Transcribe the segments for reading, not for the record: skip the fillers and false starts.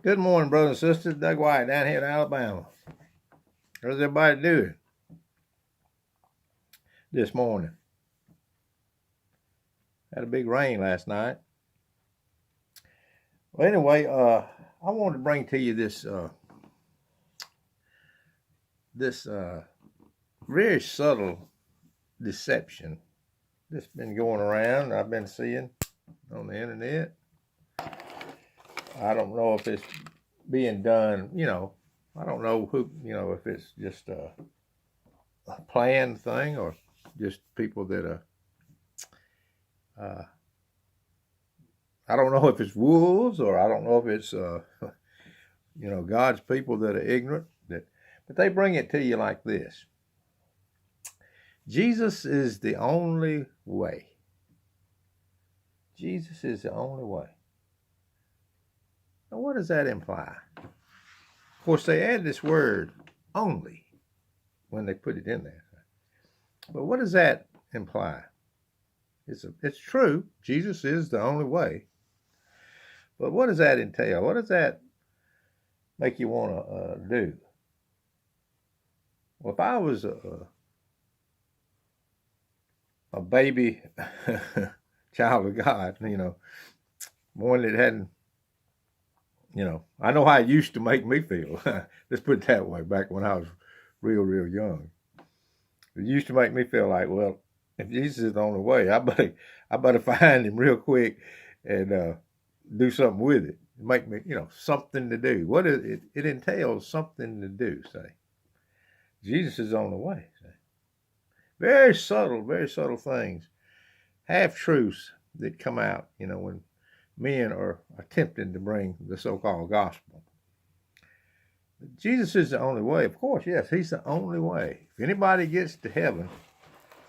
Good morning, brothers and sisters. Doug White down here in Alabama. How's everybody doing this morning? Had a big rain last night. Well, anyway, I wanted to bring to you this very subtle deception that's been going around. I've been seeing on the internet. I don't know if it's being done. I don't know who. If it's just a planned thing or just people that I don't know if it's wolves or I don't know if it's God's people that are ignorant. But they bring it to you like this: Jesus is the only way. Jesus is the only way. Now, what does that imply? Of course, they add this word "only" when they put it in there. But what does that imply? It's true. Jesus is the only way. But what does that entail? What does that make you want to do? Well, if I was a baby child of God, one that hadn't, I know how it used to make me feel. Let's put it that way, back when I was real young. It used to make me feel like, well, if Jesus is the only way, I better find him real quick and do something with it. Make me, something to do. What is it? It entails something to do, say. Jesus is on the way, say. Very subtle things. Half-truths that come out, when men are attempting to bring the so-called gospel. Jesus is the only way. Of course, yes, he's the only way. If anybody gets to heaven,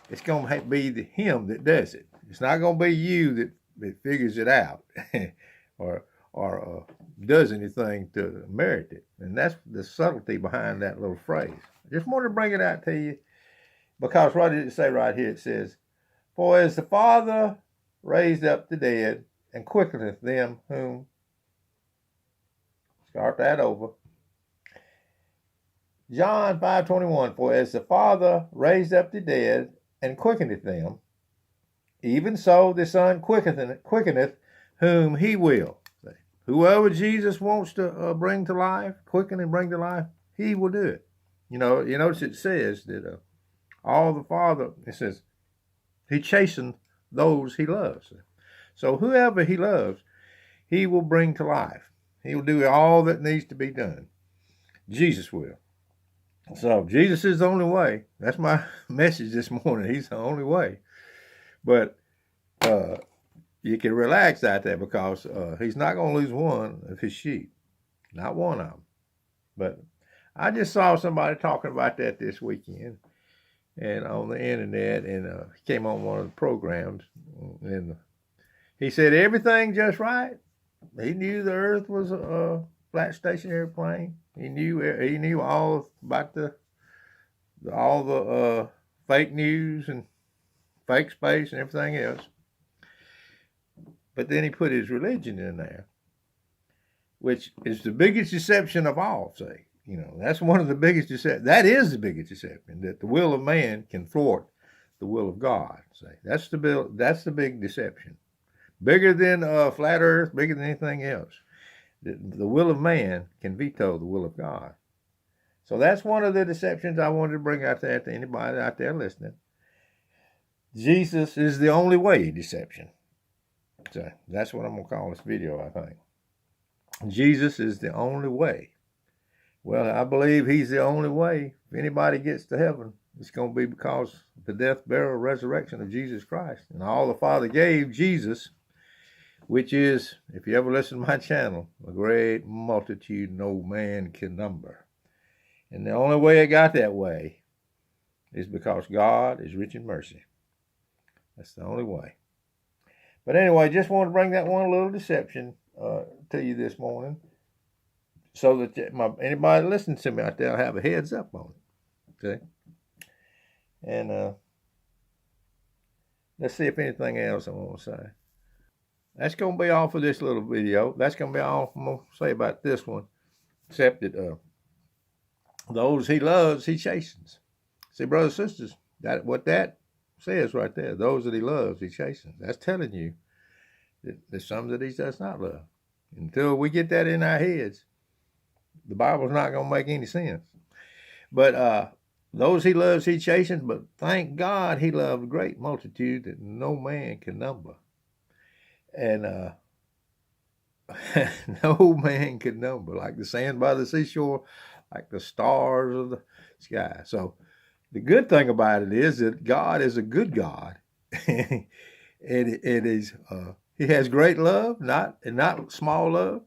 it's going to be him that does it. It's not going to be you that figures it out or does anything to merit it. And that's the subtlety behind that little phrase. I just wanted to bring it out to you because what did it say right here? It says, "For as the Father raised up the dead and quickeneth them whom," start that over. John 5:21, "For as the Father raised up the dead and quickeneth them, even so the Son quickeneth whom he will." Whoever Jesus wants to bring to life, quicken and bring to life, he will do it. You notice it says that all the Father, it says, he chasteneth those he loves. So whoever he loves, he will bring to life. He will do all that needs to be done. Jesus will. So Jesus is the only way. That's my message this morning. He's the only way. But you can relax out there because he's not going to lose one of his sheep. Not one of them. But I just saw somebody talking about that this weekend and on the internet, and came on one of the programs, and he said everything just right. He knew the earth was a flat stationary plane. He knew all about all the fake news and fake space and everything else. But then he put his religion in there, which is the biggest deception of all, say. That's one of the biggest deceptions. That is the biggest deception, that the will of man can thwart the will of God, say. That's the big deception. Bigger than flat earth, bigger than anything else. The will of man can veto the will of God. So that's one of the deceptions I wanted to bring out there to anybody out there listening. Jesus is the only way deception. So that's what I'm going to call this video, I think. Jesus is the only way. Well, I believe he's the only way. If anybody gets to heaven, it's going to be because of the death, burial, resurrection of Jesus Christ. And all the Father gave Jesus, which is, if you ever listen to my channel, a great multitude no man can number. And the only way it got that way is because God is rich in mercy. That's the only way. But anyway, just want to bring that one little deception to you this morning, so that anybody listening to me out there will have a heads up on it. Okay? And let's see if anything else I want to say. that's going to be all for this little video. That's going to be all I'm going to say about this one, except that those he loves, he chastens. See, brothers and sisters, that what that says right there. Those that he loves, he chastens. That's telling you that there's some that he does not love. Until we get that in our heads, the Bible's not going to make any sense. But those he loves, he chastens. But thank God he loved a great multitude that no man can number. And no man can number, like the sand by the seashore, like the stars of the sky. So the good thing about it is that God is a good God. It is he has great love, not small love.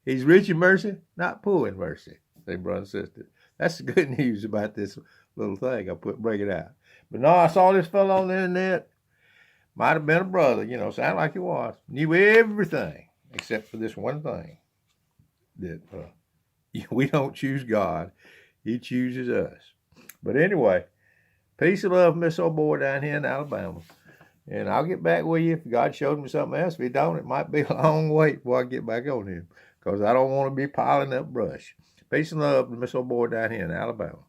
He's rich in mercy, not poor in mercy. Say, brother and sister, that's the good news about this little thing. Break it out. But no, I saw this fellow on the internet. Might have been a brother, sounded like he was. Knew everything except for this one thing, that we don't choose God. He chooses us. But anyway, peace and love, Miss Old Boy down here in Alabama. And I'll get back with you if God showed me something else. If he don't, it might be a long wait before I get back on him, because I don't want to be piling up brush. Peace and love, Miss Old Boy down here in Alabama.